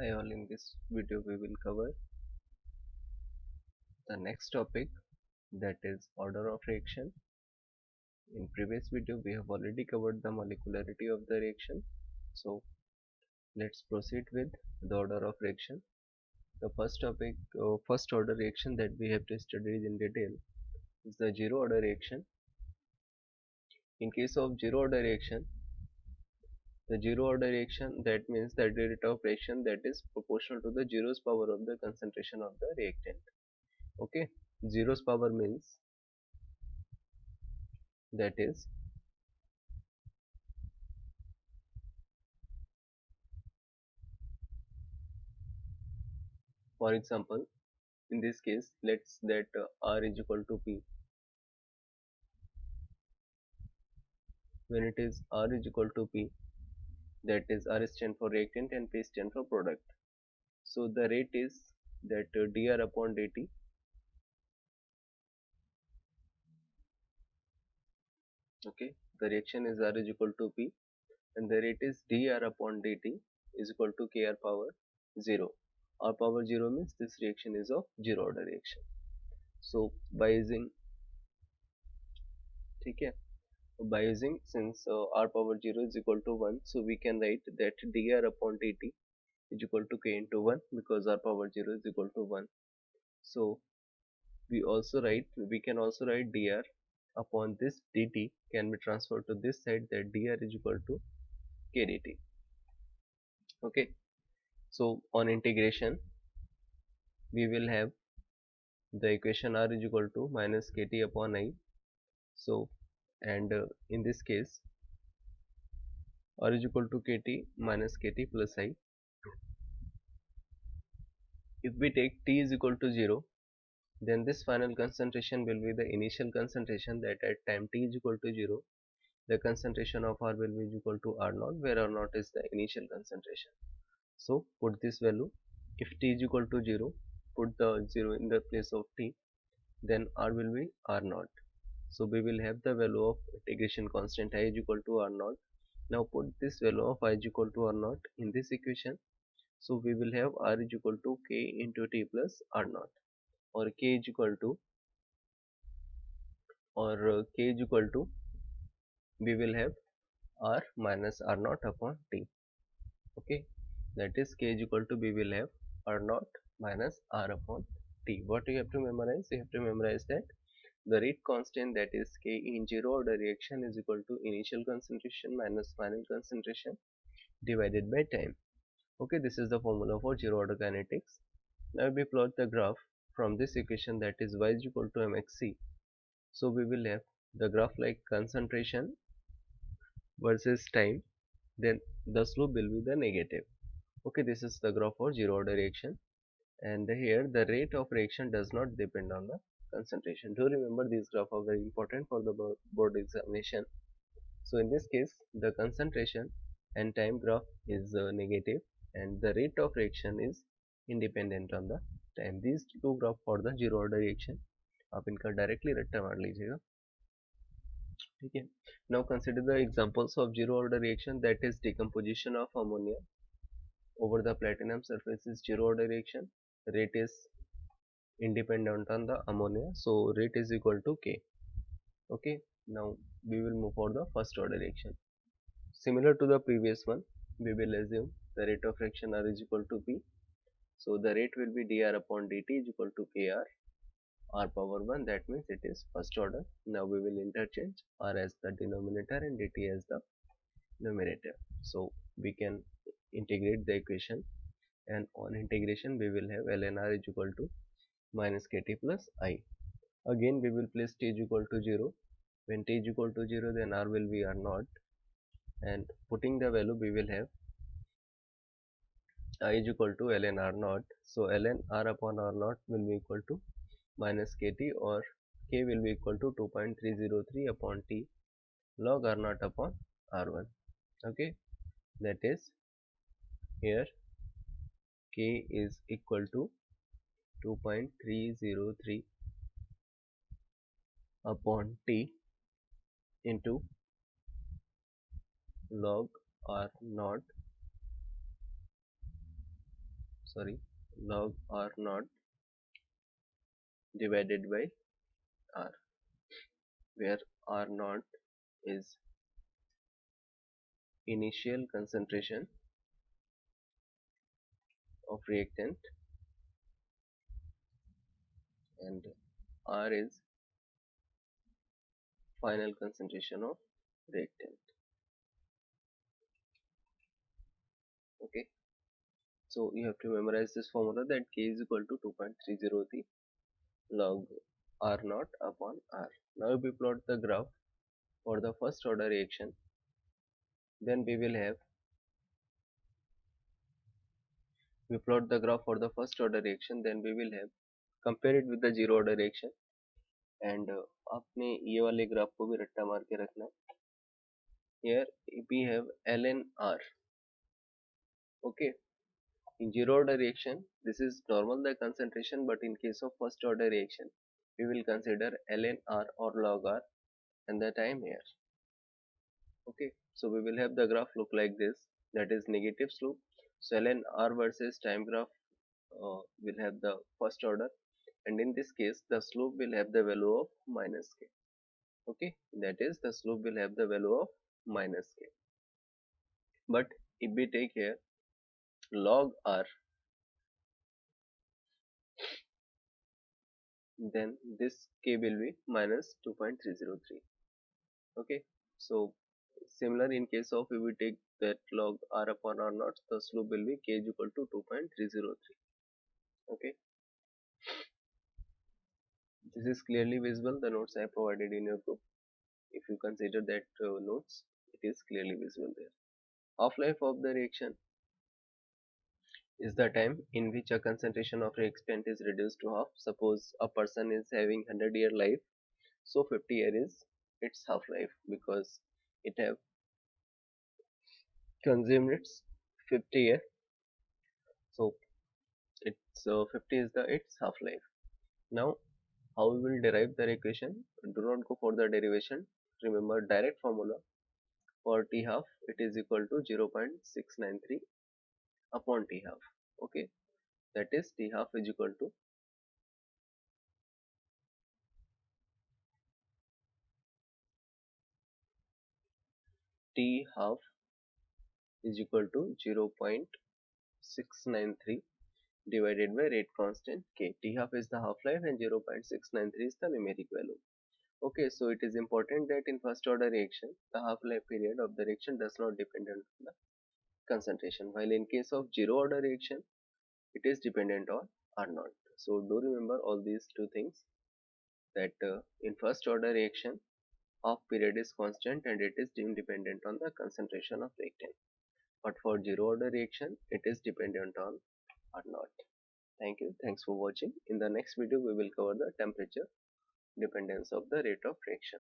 Hi all, in this video we will cover the next topic, that is order of reaction. In previous video we have already covered the molecularity of the reaction. So let's proceed with the order of reaction. The first topic, first order reaction that we have to study in detail is the zero order reaction. In case of zero order reaction, the zero order reaction, that means the rate of reaction that is proportional to the zeroth power of the concentration of the reactant. Okay, zeroth power means that is, for example, in this case let's that R is equal to P. When it is R is equal to P, that is R stand for reactant and P stand for product. So the rate is that dr upon dt. Okay, the reaction is R is equal to P and the rate is dr upon dt is equal to Kr power 0. R power 0 means this reaction is of zero order reaction. So by using, okay, by using, since R power 0 is equal to 1, so we can write that dr upon dt is equal to k into 1 because R power 0 is equal to 1. So we can also write dr upon this dt can be transferred to this side, that dr is equal to k dt. Okay, so on integration we will have the equation R is equal to minus kt upon I. So and in this case R is equal to kt minus kt plus I. If we take t is equal to 0, then this final concentration will be the initial concentration, that at time t is equal to 0 the concentration of R will be equal to R naught, where R naught is the initial concentration. So put this value, if t is equal to 0, put the 0 in the place of t, then R will be R naught. So we will have the value of integration constant I is equal to R naught. Now put this value of I is equal to R naught in this equation. So we will have R is equal to k into t plus R naught, or k is equal to, we will have R minus R naught upon t. Okay, that is k is equal to, we will have R naught minus R upon t. What you have to memorize? You have to memorize that the rate constant, that is k, in zero order reaction is equal to initial concentration minus final concentration divided by time. Okay, this is the formula for zero order kinetics. Now we plot the graph from this equation, that is y is equal to mxc. So we will have the graph like concentration versus time, then the slope will be the negative. Okay, this is the graph for zero order reaction, and here the rate of reaction does not depend on the concentration. Do remember, these graphs are very important for the board examination. So in this case the concentration and time graph is negative and the rate of reaction is independent on the time. These two graph for the zero order reaction आप इनका directly रट्टा मार लीजिएगा. ठीक है. Now consider the examples of zero order reaction, that is decomposition of ammonia over the platinum surface is zero order reaction. Rate is independent on the ammonia, so rate is equal to k. Okay, now we will move for the first order reaction. Similar to the previous one, we will assume the rate of reaction R is equal to P. So the rate will be dr upon dt is equal to kr, R power 1, that means it is first order. Now we will interchange R as the denominator and dt as the numerator. So we can integrate the equation, and on integration we will have ln R is equal to minus kt plus I. Again we will place t is equal to 0. When t is equal to 0, then R will be R naught, and putting the value we will have I is equal to ln R naught. So ln R upon R naught will be equal to minus kt, or k will be equal to 2.303 upon t log R naught upon R1. Okay, that is, here k is equal to 2.303 upon t into log R naught sorry, log R naught divided by R, where R naught is initial concentration of reactant and R is final concentration of reactant. Okay, so you have to memorize this formula that K is equal to 2.303 log R naught upon R. Now if we plot the graph for the first order reaction, then we will have, we plot the graph for the first order reaction, then we will have compare it with the zero order reaction, and आपने ये वाले graph को भी रट्टा मार के रखना है. Here we have ln R. Okay, in zero order reaction this is normal the concentration, but in case of first order reaction we will consider ln R or log R and the time here. Okay, so we will have the graph look like this, that is negative slope. So ln R versus time graph will have the first order, and in this case the slope will have the value of minus k. Okay, that is the slope will have the value of minus k. But if we take here log R, then this k will be minus 2.303. Okay, so similar in case of if we take that log R upon R naught, the slope will be k is equal to 2.303. Okay, this is clearly visible. The notes I have provided in your group, if you consider that notes, it is clearly visible there. Half-life of the reaction is the time in which a concentration of reactant is reduced to half. Suppose a person is having 100-year life, so 50 year is its half-life because it have consumed its 50 year. So it's 50 is the its half-life. Now how we will derive the equation? Do not go for the derivation. Remember direct formula. For T half it is equal to 0.693 upon T half. Okay, that is T half is equal to T half is equal to 0.693 divided by rate constant K. T half is the half-life and 0.693 is the numeric value. Okay, so it is important that in first order reaction, the half-life period of the reaction does not depend on the concentration, while in case of zero order reaction, it is dependent on R naught. So do remember all these two things, that in first order reaction, half period is constant and it is independent on the concentration of reactant. But for zero order reaction, it is dependent on R naught. Thank you. Thanks for watching. In the next video, we will cover the temperature dependence of the rate of reaction.